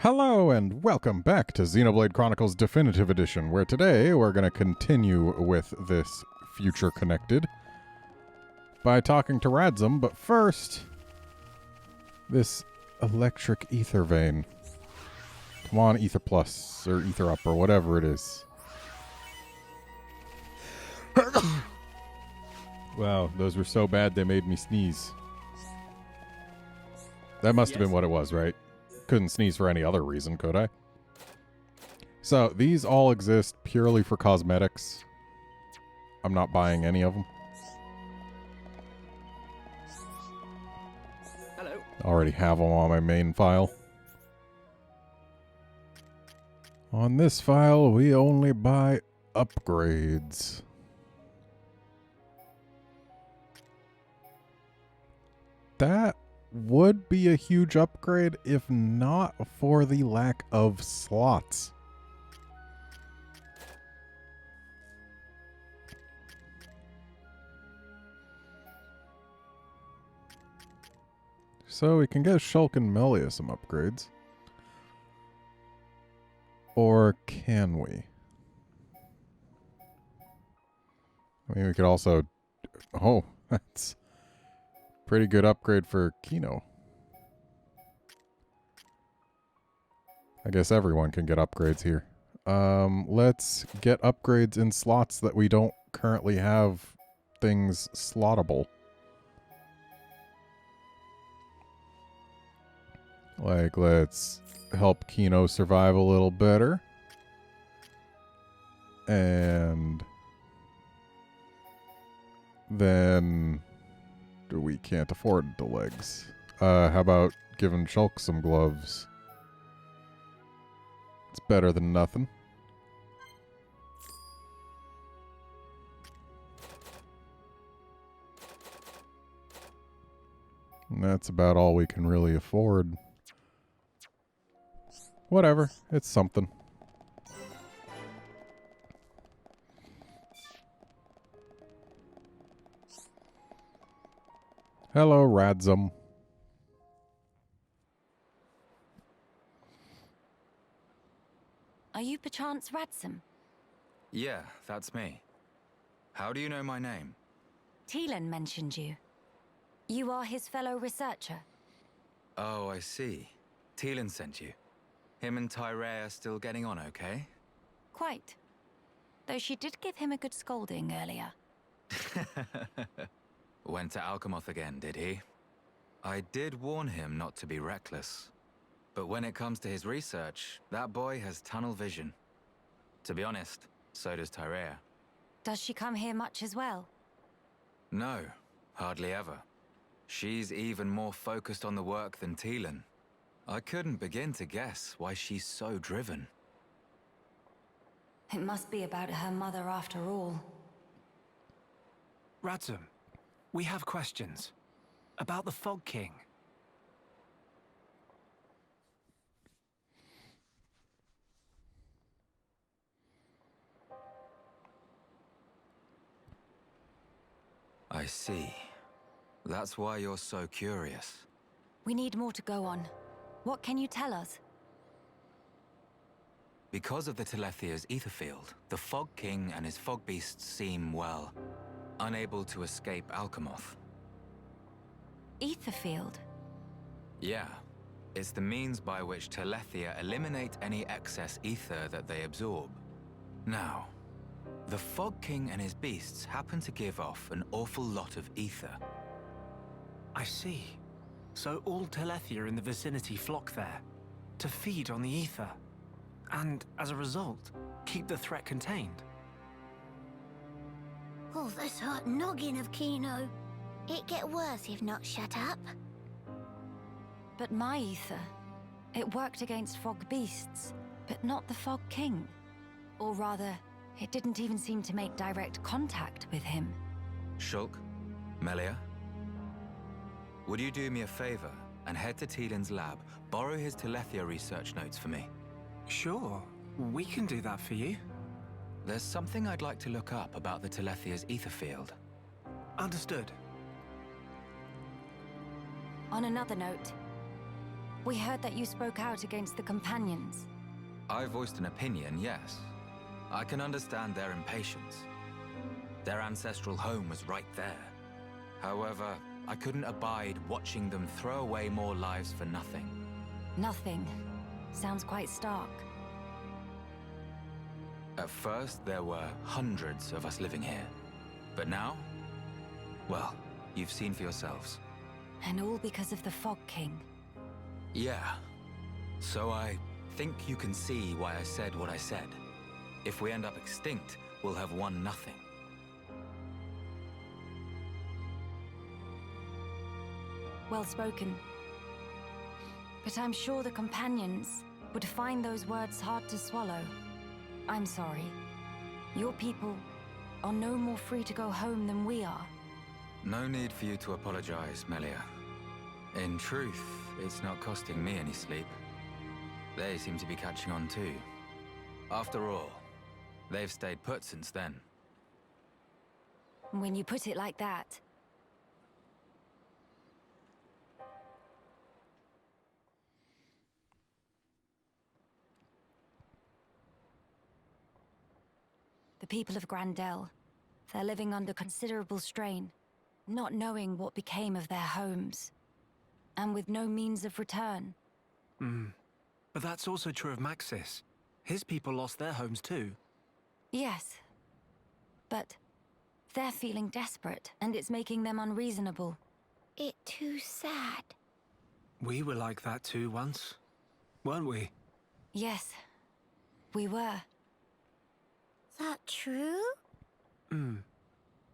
Hello and welcome back to Xenoblade Chronicles Definitive Edition, where today we're going to continue with this future connected by talking to Radzum, but first, this electric ether vein. Come on, ether plus, or ether up, or whatever it is. Wow, those were so bad they made me sneeze. That must have been what it was, right? Couldn't sneeze for any other reason, could I? So, these all exist purely for cosmetics. I'm not buying any of them. Hello. Already have them on my main file. On this file, we only buy upgrades. That would be a huge upgrade if not for the lack of slots. So we can get Shulk and Melia some upgrades. Or can we? I mean, we could also... Oh, that's... pretty good upgrade for Kino. I guess everyone can get upgrades here. Let's get upgrades in slots that we don't currently have things slottable. Like, let's help Kino survive a little better. And then... we can't afford the legs. How about giving Shulk some gloves? It's better than nothing. And that's about all we can really afford. Whatever, it's something. Hello, Radzum. Are you perchance Radzum? Yeah, that's me. How do you know my name? Teelan mentioned you. You are his fellow researcher. Oh, I see. Teelan sent you. Him and Tyrea are still getting on okay? Quite. Though she did give him a good scolding earlier. Went to Alchemoth again, did he? I did warn him not to be reckless. But when it comes to his research, that boy has tunnel vision. To be honest, so does Tyrea. Does she come here much as well? No, hardly ever. She's even more focused on the work than Teelan. I couldn't begin to guess why she's so driven. It must be about her mother after all. Radzum, we have questions. About the Fog King. I see. That's why you're so curious. We need more to go on. What can you tell us? Because of the Telethia's ether field, the Fog King and his fog beasts seem, well, unable to escape Alchemoth. Ether field? Yeah. It's the means by which Telethia eliminate any excess ether that they absorb. Now, the Fog King and his beasts happen to give off an awful lot of ether. I see. So all Telethia in the vicinity flock there, to feed on the ether. And, as a result, keep the threat contained. Oh, this hurt noggin of Kino. It get worse if not shut up. But my ether, it worked against fog beasts, but not the Fog King. Or rather, it didn't even seem to make direct contact with him. Shulk, Melia, would you do me a favor and head to Teelan's lab, borrow his Telethia research notes for me? Sure, we can do that for you. There's something I'd like to look up about the Telethia's ether field. Understood. On another note, We heard that you spoke out against the companions. I voiced an opinion, yes. I can understand their impatience. Their ancestral home was right there. However, I couldn't abide watching them throw away more lives for nothing. Nothing. Sounds quite stark. At first, there were hundreds of us living here. But now? Well, you've seen for yourselves. And all because of the Fog King. Yeah. So I think you can see why I said what I said. If we end up extinct, we'll have won nothing. Well spoken. But I'm sure the companions would find those words hard to swallow. I'm sorry. Your people are no more free to go home than we are. No need for you to apologize, Melia. In truth, it's not costing me any sleep. They seem to be catching on too. After all, they've stayed put since then. When you put it like that... The people of Grandel, they're living under considerable strain, not knowing what became of their homes, and with no means of return. But that's also true of Maxis. His people lost their homes too. Yes, but they're feeling desperate, and it's making them unreasonable. It too sad. We were like that too once, weren't we? Yes, we were. That true?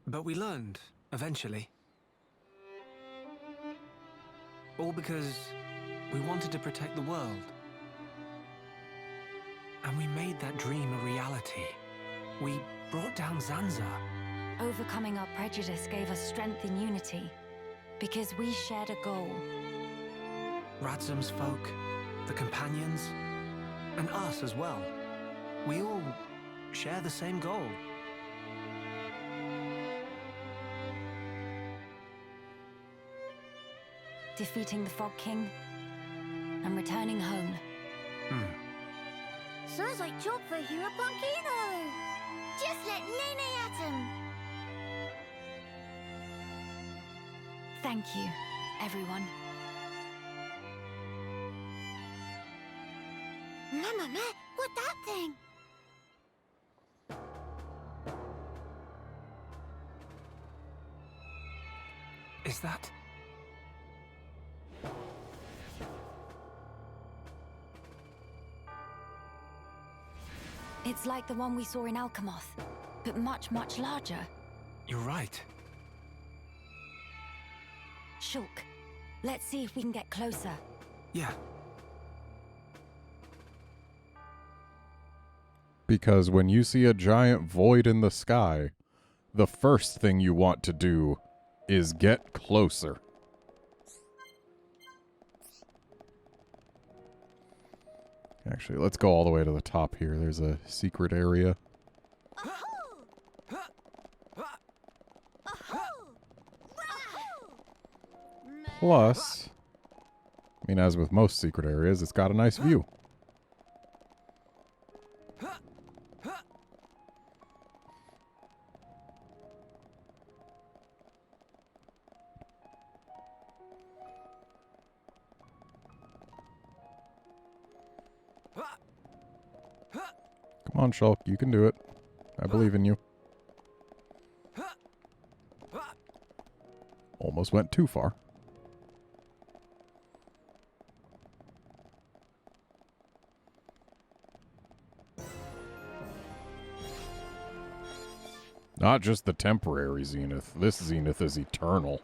But we learned, eventually. All because we wanted to protect the world. And we made that dream a reality. We brought down Zanza. Overcoming our prejudice gave us strength in unity, because we shared a goal. Radzum's folk, the companions, and us as well. We all share the same goal. Defeating the Fog King and returning home. Sounds like job for Hero Punkino. Just let Nene at him. Thank you, everyone. Mama, what that thing? Is that... It's like the one we saw in Alchemoth, but much, much larger. You're right. Shulk, let's see if we can get closer. Yeah. Because when you see a giant void in the sky, the first thing you want to do is get closer. Actually, let's go all the way to the top here. There's a secret area. Plus, I mean, as with most secret areas, it's got a nice view. Come on, Shulk, you can do it. I believe in you. Almost went too far. Not just the temporary zenith. This zenith is eternal.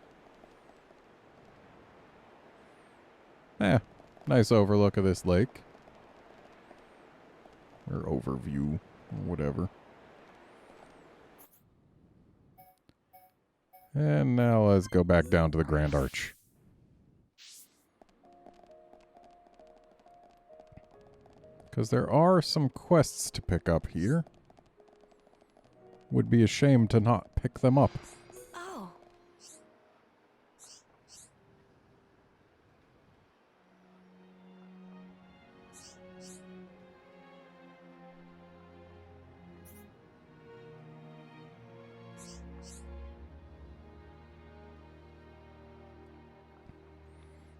Nice overlook of this lake. Or overview, or whatever. And now let's go back down to the Grand Arch. Because there are some quests to pick up here. Would be a shame to not pick them up. Oh.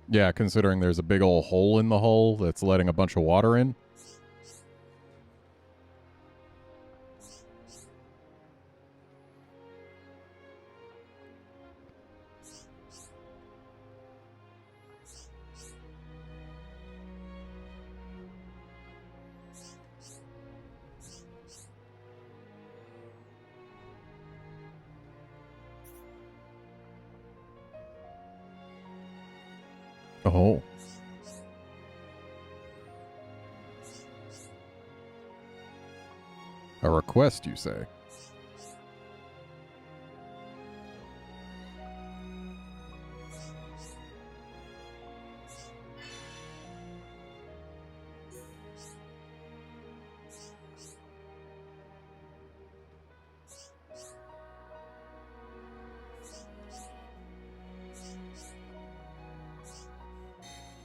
Yeah, considering there's a big old hole in the hull that's letting a bunch of water in. Oh. A request, you say?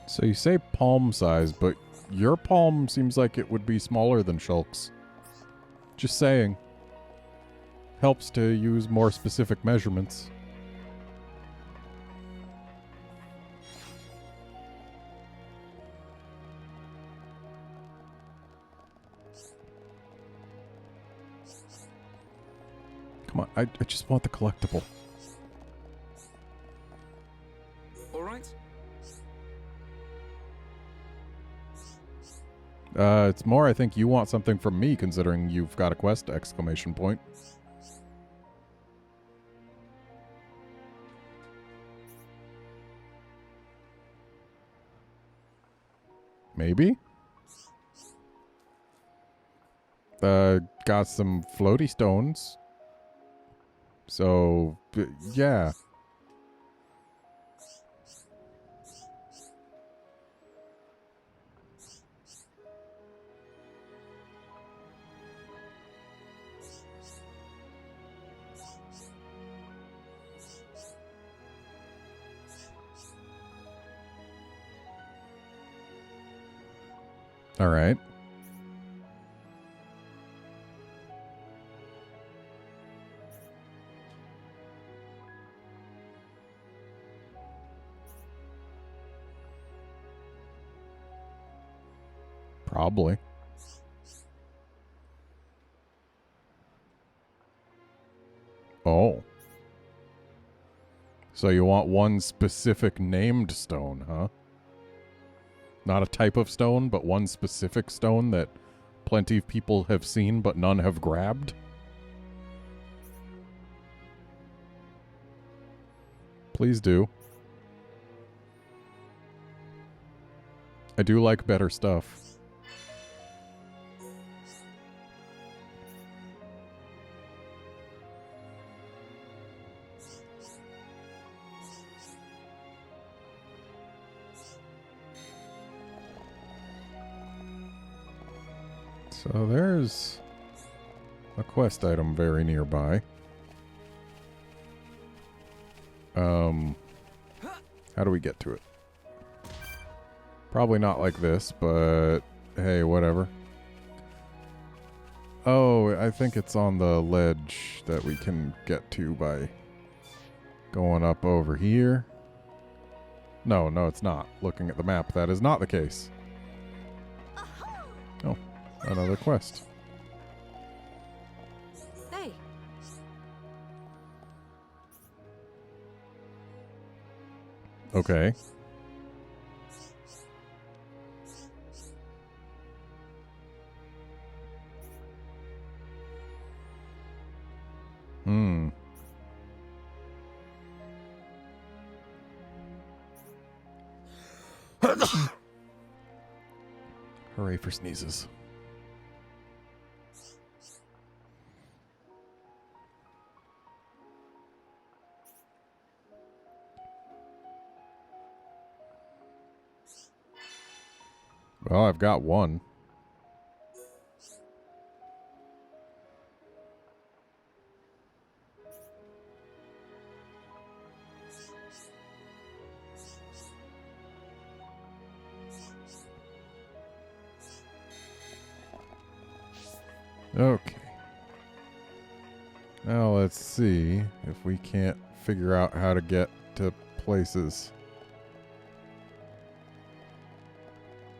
So you say palm size, but your palm seems like it would be smaller than Shulk's. Just saying. Helps to use more specific measurements. Come on, I just want the collectible. All right. It's more, I think you want something from me, considering you've got a quest, exclamation point. Maybe? Got some floaty stones. So, yeah. All right. Probably. Oh. So you want one specific named stone, huh? Not a type of stone, but one specific stone that plenty of people have seen, but none have grabbed? Please do. I do like better stuff. So there's a quest item very nearby. How do we get to it? Probably not like this, but hey, whatever. Oh, I think it's on the ledge that we can get to by going up over here. No, it's not. Looking at the map, that is not the case. Oh, another quest. Hey. Okay. Hooray for sneezes. Well, I've got one. Okay. Now let's see if we can't figure out how to get to places.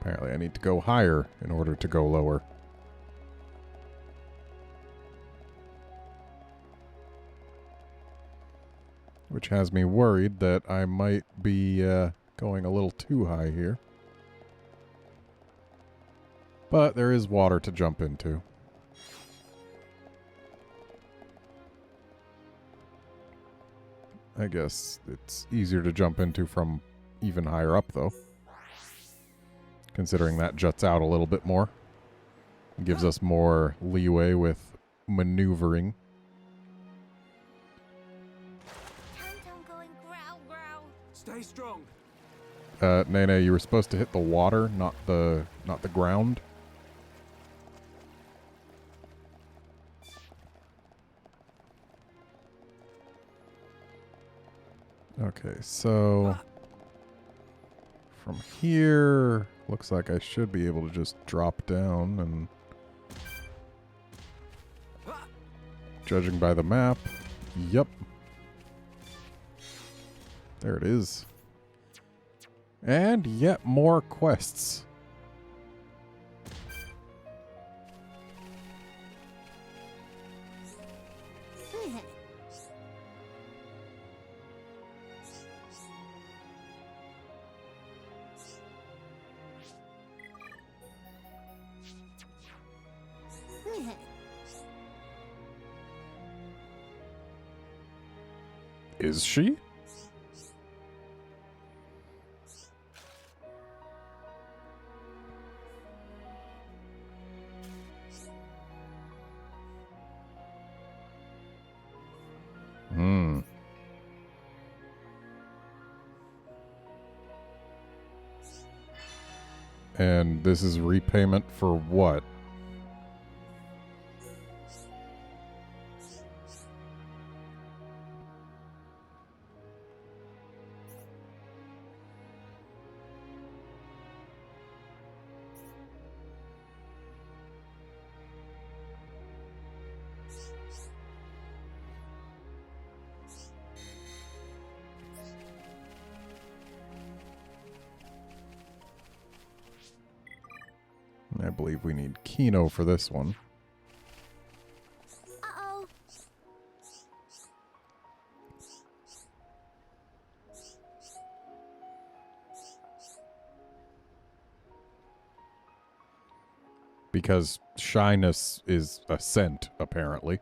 Apparently I need to go higher in order to go lower. Which has me worried that I might be going a little too high here. But there is water to jump into. I guess it's easier to jump into from even higher up, though. Considering that juts out a little bit more. It gives us more leeway with maneuvering. Stay strong. Nene, you were supposed to hit the water, not the ground. Okay, so from here, looks like I should be able to just drop down, and judging by the map, yep. There it is. And yet more quests. Is she? And this is repayment for what? I believe we need Kino for this one. Uh-oh. Because shyness is a scent, apparently.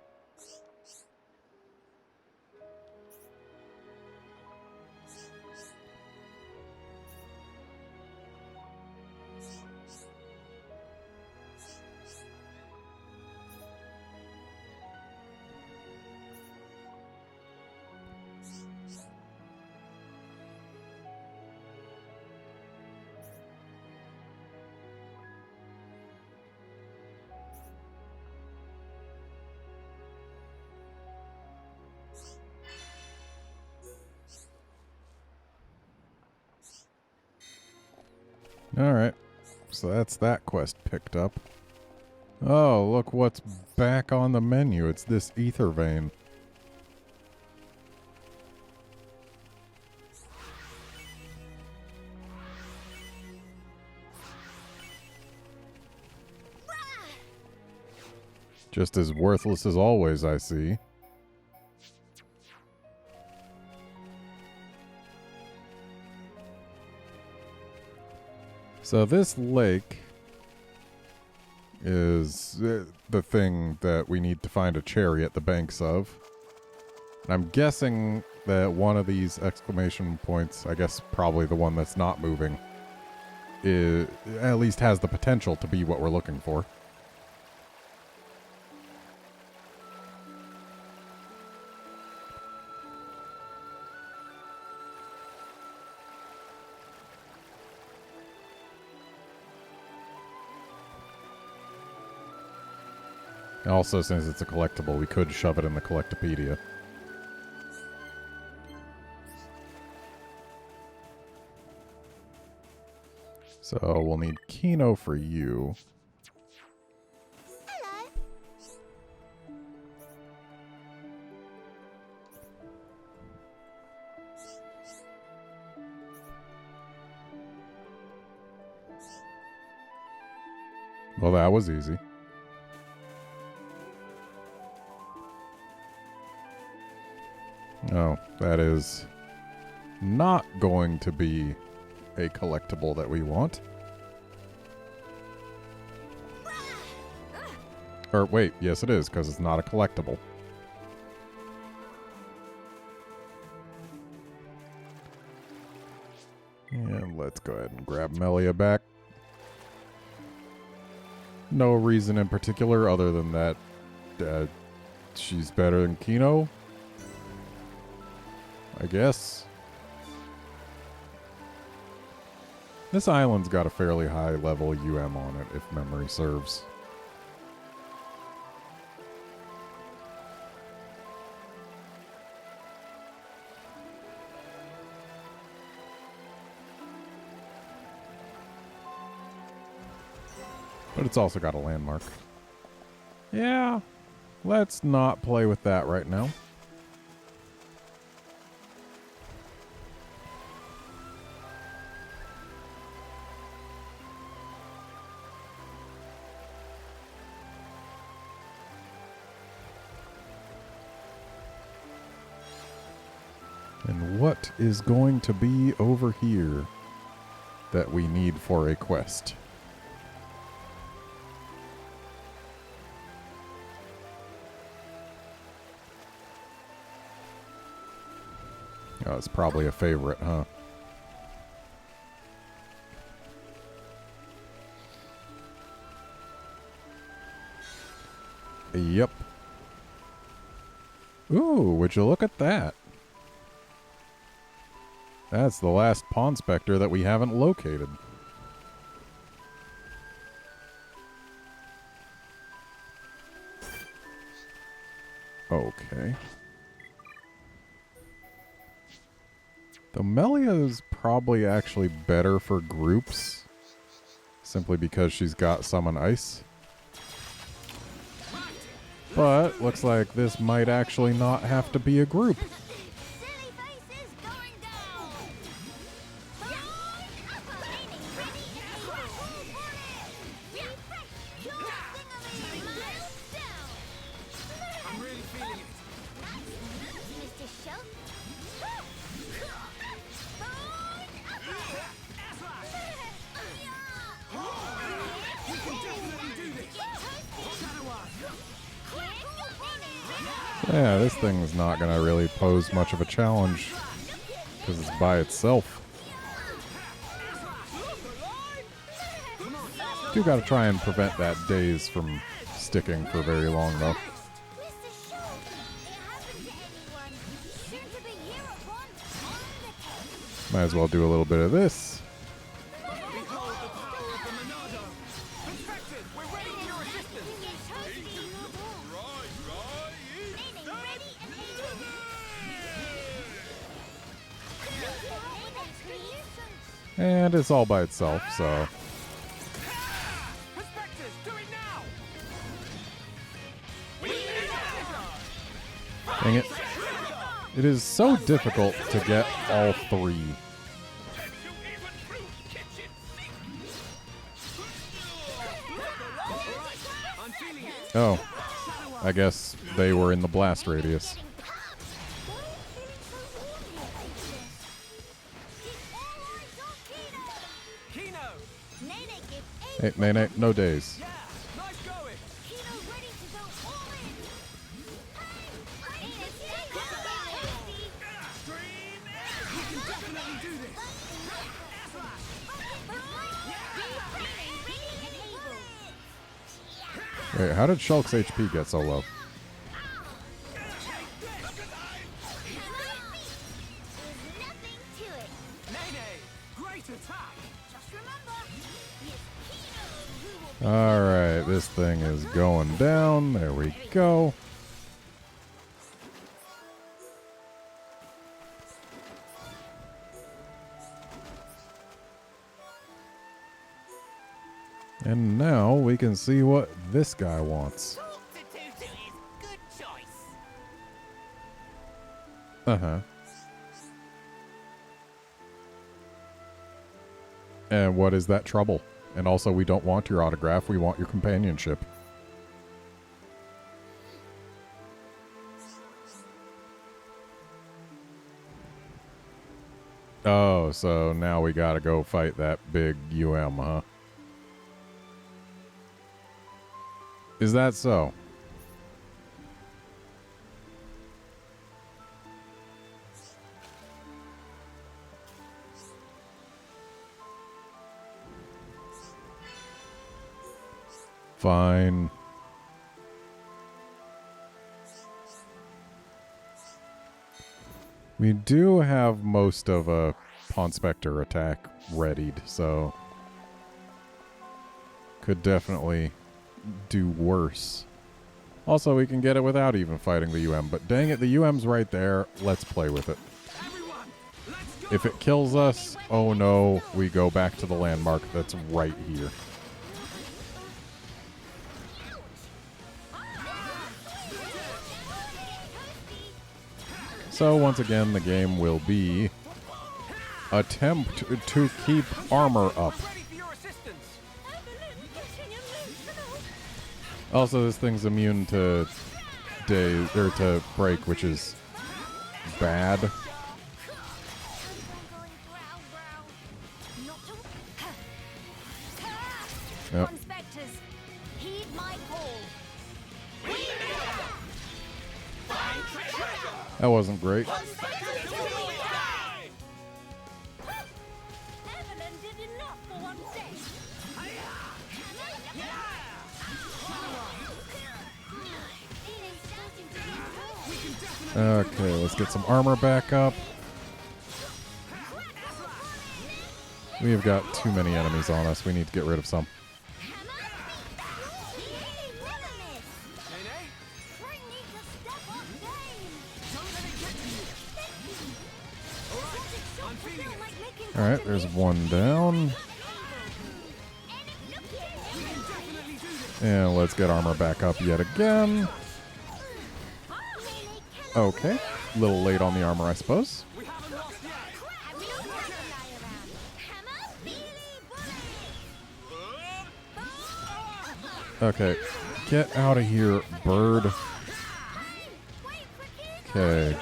Alright, so that's that quest picked up. Oh, look what's back on the menu. It's this ether vein. Just as worthless as always, I see. So this lake is the thing that we need to find a cherry at the banks of. I'm guessing that one of these exclamation points, I guess probably the one that's not moving, at least has the potential to be what we're looking for. Also, since it's a collectible, we could shove it in the Collectopedia. So we'll need Kino for you. Hello. Well, that was easy. Oh, that is not going to be a collectible that we want. Or wait, yes it is, because it's not a collectible. And let's go ahead and grab Melia back. No reason in particular other than that she's better than Kino, I guess. This island's got a fairly high level UM on it, if memory serves. But it's also got a landmark. Yeah, let's not play with that right now. And what is going to be over here that we need for a quest? Oh, it's probably a favorite, huh? Yep. Ooh, would you look at that? That's the last Pawn Spectre that we haven't located. Okay. The Melia is probably actually better for groups, simply because she's got Summon Ice. But looks like this might actually not have to be a group. Yeah, this thing's not going to really pose much of a challenge because it's by itself. You got to try and prevent that daze from sticking for very long, though. Might as well do a little bit of this. And it's all by itself, so... Dang it. It is so difficult to get all three. Oh. I guess they were in the blast radius. Hey, Nene, no days. Wait, how did Shulk's HP get so low? Alright, this thing is going down. There we go. And now we can see what this guy wants. Uh-huh. And what is that trouble? And also, we don't want your autograph. We want your companionship. Oh, so now we gotta go fight that big huh? Is that so? Fine. We do have most of a Pawn Spectre attack readied, so could definitely do worse. Also, we can get it without even fighting the UM, but dang it, the UM's right there. Let's play with it. If it kills us, oh no, we go back to the landmark that's right here. So once again, the game will be attempt to keep armor up. Also, this thing's immune to to break, which is bad. Yep. That wasn't great. Okay, let's get some armor back up. We have got too many enemies on us. We need to get rid of some. Alright, there's one down. And let's get armor back up yet again. Okay, a little late on the armor, I suppose. Okay, get out of here, bird. Okay,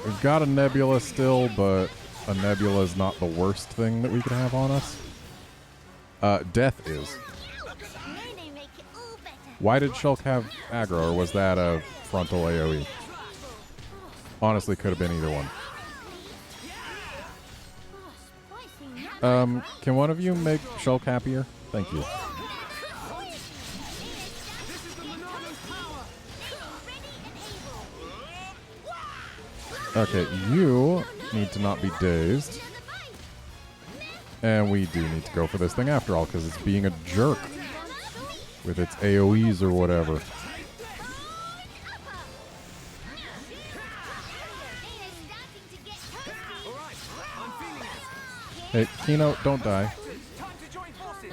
we've got a nebula still, but a nebula is not the worst thing that we could have on us. Death is. Why did Shulk have aggro, or was that a frontal AoE? Honestly, could have been either one. Can one of you make Shulk happier? Thank you. Okay, you need to not be dazed. And we do need to go for this thing after all, because it's being a jerk with its AoEs or whatever. Hey, Kino, don't die.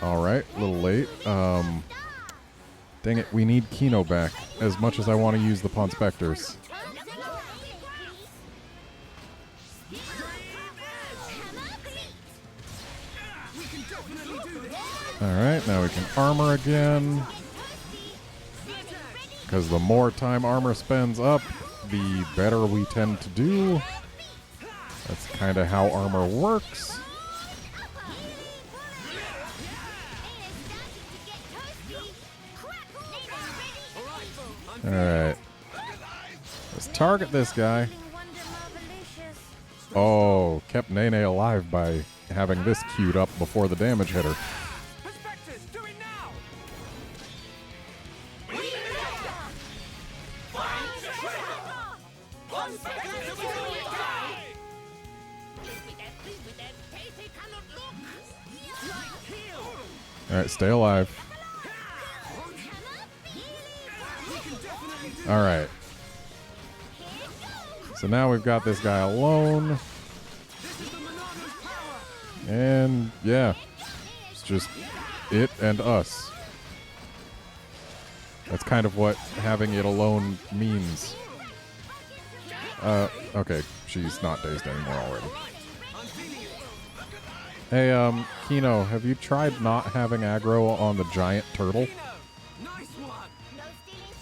Alright, a little late. Dang it, we need Kino back, as much as I want to use the Pawn Spectres. Alright, now we can armor again. Because the more time armor spends up, the better we tend to do. That's kind of how armor works. Alright. Let's target this guy. Oh, kept Nene alive by having this queued up before the damage hit her. Alright, stay alive. Alright. So now we've got this guy alone. And yeah, it's just it and us. That's kind of what having it alone means. Okay, she's not dazed anymore already. Hey, Kino, have you tried not having aggro on the giant turtle? Nice one.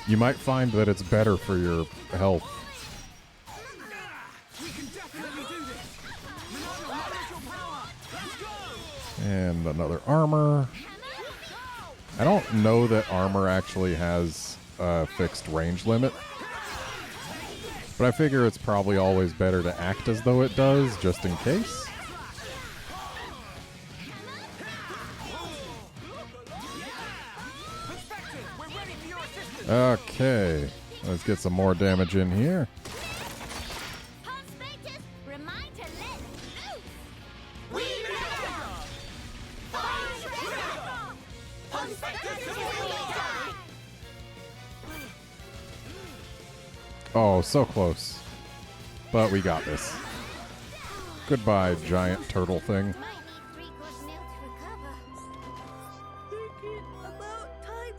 You might find that it's better for your health. We can definitely do this. Minato, harness your power. Let's go. And another armor. I don't know that armor actually has a fixed range limit. But I figure it's probably always better to act as though it does, just in case. Okay, let's get some more damage in here. Remind to let loose. We never! Oh, so close. But we got this. Goodbye, giant turtle thing. Might need 3-course meal to recover. Thinking about time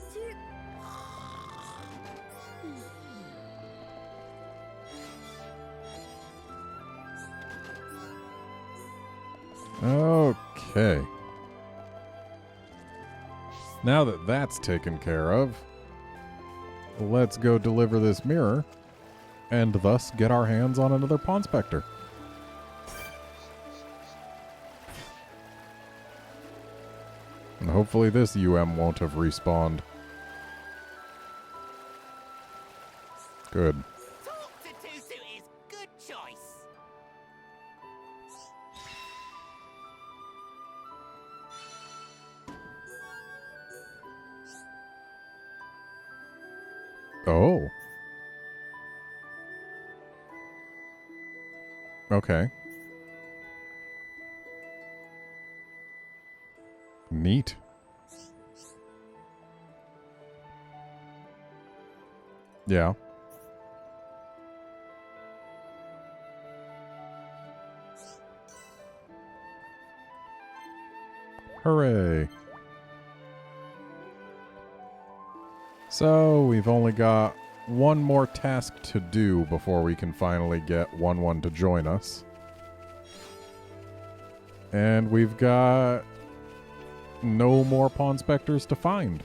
Okay. Now that that's taken care of, let's go deliver this mirror and thus get our hands on another Pawn Spectre. And hopefully this UM won't have respawned. Good. Talk to Tutu is good choice. Oh. Okay. Neat. Yeah. Hooray. So, we've only got one more task to do before we can finally get 1-1 to join us. And we've got no more Pawn Spectres to find.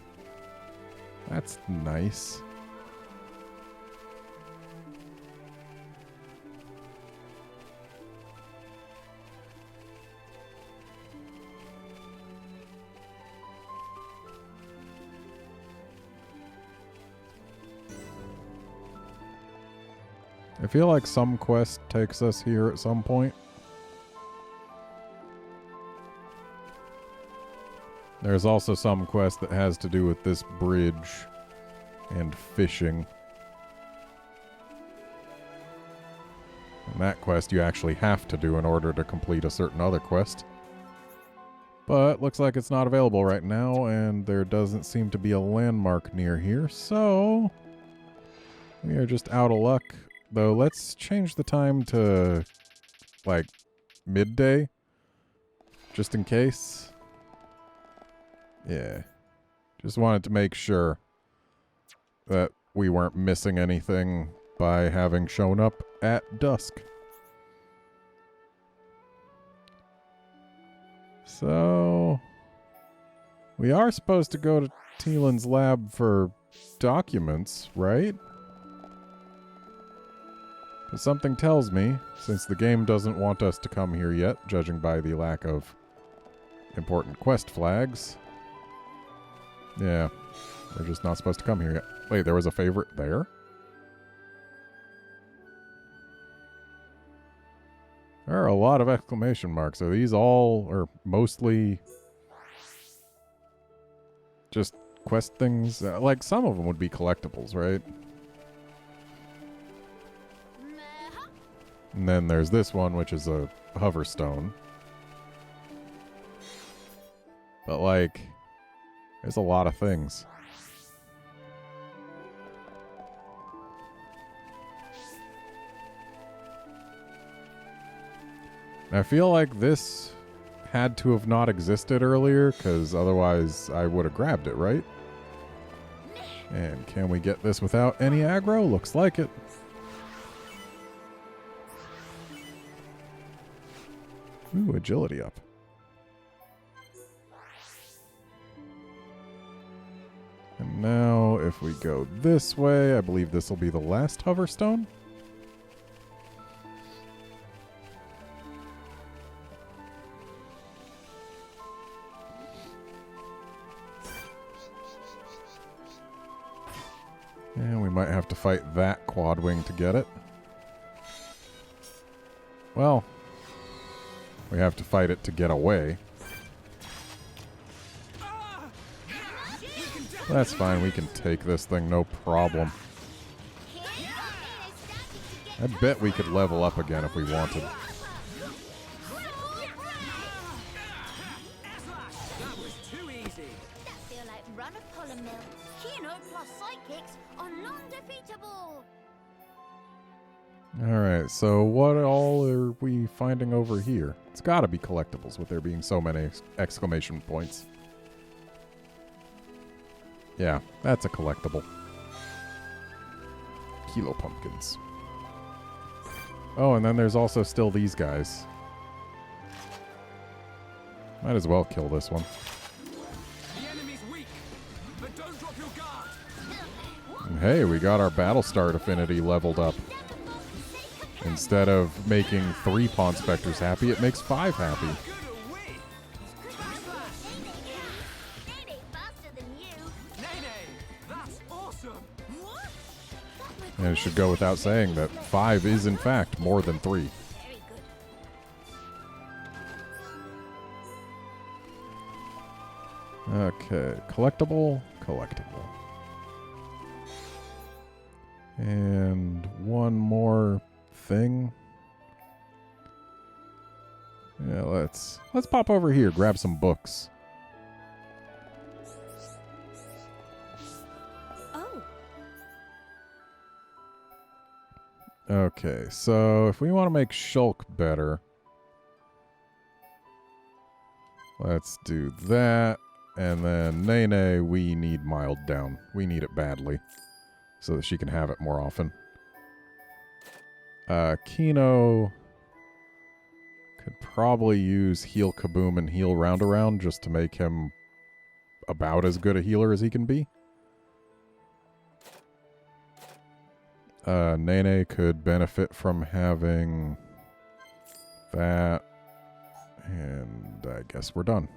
That's nice. I feel like some quest takes us here at some point. There's also some quest that has to do with this bridge and fishing. And that quest you actually have to do in order to complete a certain other quest. But looks like it's not available right now, and there doesn't seem to be a landmark near here, so we are just out of luck. Though, let's change the time to, like, midday, just in case. Yeah. Just wanted to make sure that we weren't missing anything by having shown up at dusk. So, we are supposed to go to Teelan's lab for documents, right? But something tells me, since the game doesn't want us to come here yet, judging by the lack of important quest flags. Yeah, we're just not supposed to come here yet. Wait, there was a favorite there? There are a lot of exclamation marks. Are these all, or mostly, just quest things? Like, some of them would be collectibles, right? And then there's this one, which is a hoverstone. But, like, there's a lot of things. I feel like this had to have not existed earlier, because otherwise I would have grabbed it, right? And can we get this without any aggro? Looks like it. Ooh, agility up. And now, if we go this way, I believe this will be the last hoverstone. And we might have to fight that quad wing to get it. Well, we have to fight it to get away. That's fine, we can take this thing, no problem. I bet we could level up again if we wanted. Alright, so what all are we finding over here? It's gotta be collectibles with there being so many exclamation points. Yeah, that's a collectible. Kilo pumpkins. Oh, and then there's also still these guys. Might as well kill this one. The enemy's weak, but don't drop your guard. And hey, we got our Battlestar affinity leveled up. Instead of making 3 Pawn Spectres happy, it makes 5 happy. And it should go without saying that 5 is in fact more than 3. Okay, collectible. And one more thing. Yeah, let's pop over here, grab some books. Okay, so if we want to make Shulk better, let's do that. And then Nene, we need mild down. We need it badly so that she can have it more often. Kino could probably use Heal Kaboom and Heal Roundaround just to make him about as good a healer as he can be. Nene could benefit from having that. And I guess we're done.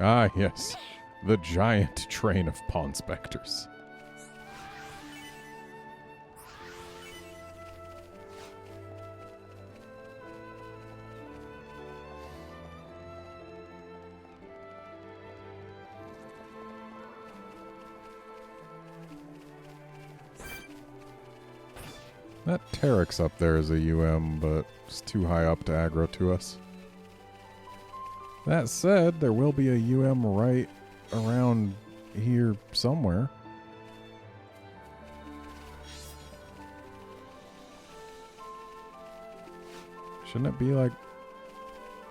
Ah, yes. The giant train of Pawn Spectres. That Terex up there is a UM, but it's too high up to aggro to us. That said, there will be a UM right around here somewhere. Shouldn't it be like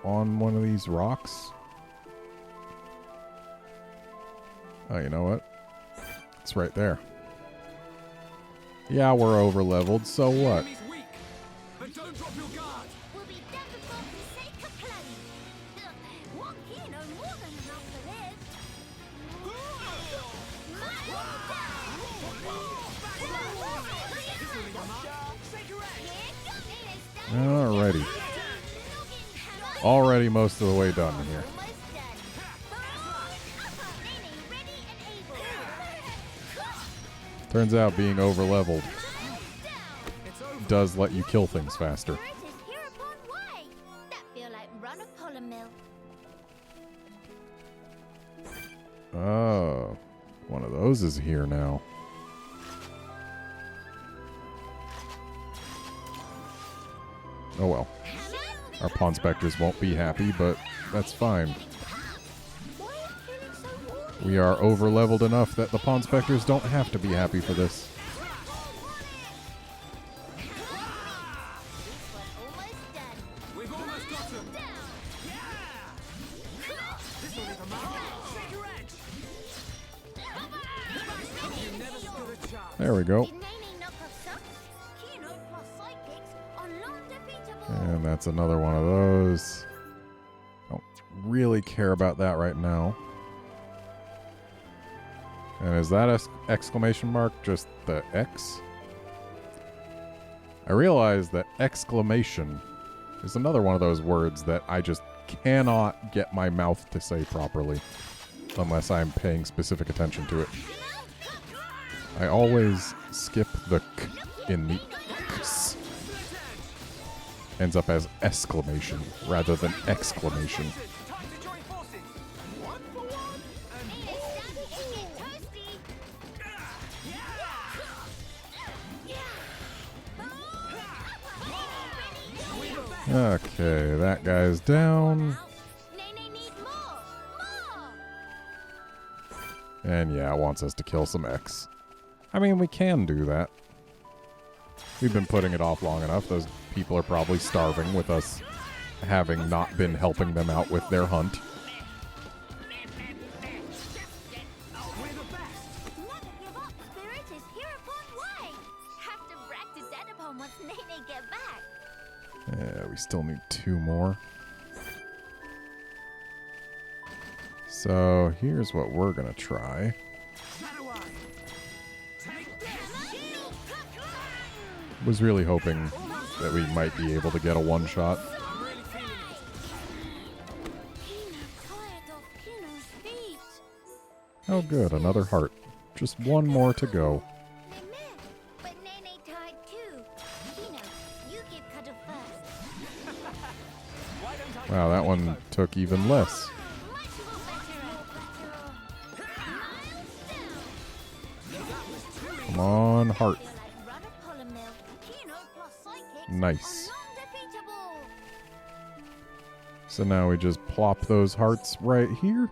on one of these rocks? Oh, you know what? It's right there. Yeah, we're over leveled, so what? Alrighty. Already most of the way done here. Turns out being over leveled does let you kill things faster. Oh, one of those is here now. Oh well. Our Pawn Spectres won't be happy, but that's fine. We are over-leveled enough that the Pawn Spectres don't have to be happy for this. There we go. And that's another one of those. Don't really care about that right now. And is that exclamation mark just the X? I realize that exclamation is another one of those words that I just cannot get my mouth to say properly unless I'm paying specific attention to it. I always skip the k in the x. Ends up as exclamation rather than exclamation. Okay, that guy's down. And yeah, it wants us to kill some X. I mean, we can do that. We've been putting it off long enough. Those people are probably starving with us having not been helping them out with their hunt. Yeah, we still need 2 more. So here's what we're gonna try. Was really hoping that we might be able to get a one-shot. Oh good, another heart. Just 1 more to go. Wow, that one took even less. Come on, heart. Nice. So now we just plop those hearts right here.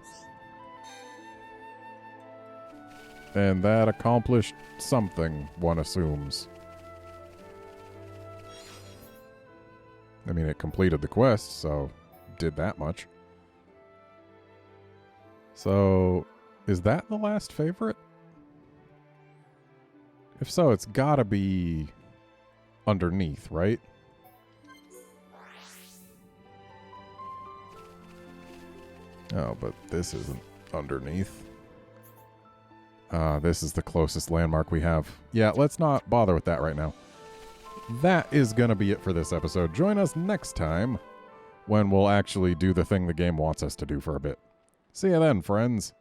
And that accomplished something, one assumes. I mean, it completed the quest, so did that much. So, is that the last favorite? If so, it's gotta be underneath, right? Oh, but this isn't underneath. This is the closest landmark we have. Yeah, let's not bother with that right now. That is going to be it for this episode. Join us next time when we'll actually do the thing the game wants us to do for a bit. See you then, friends.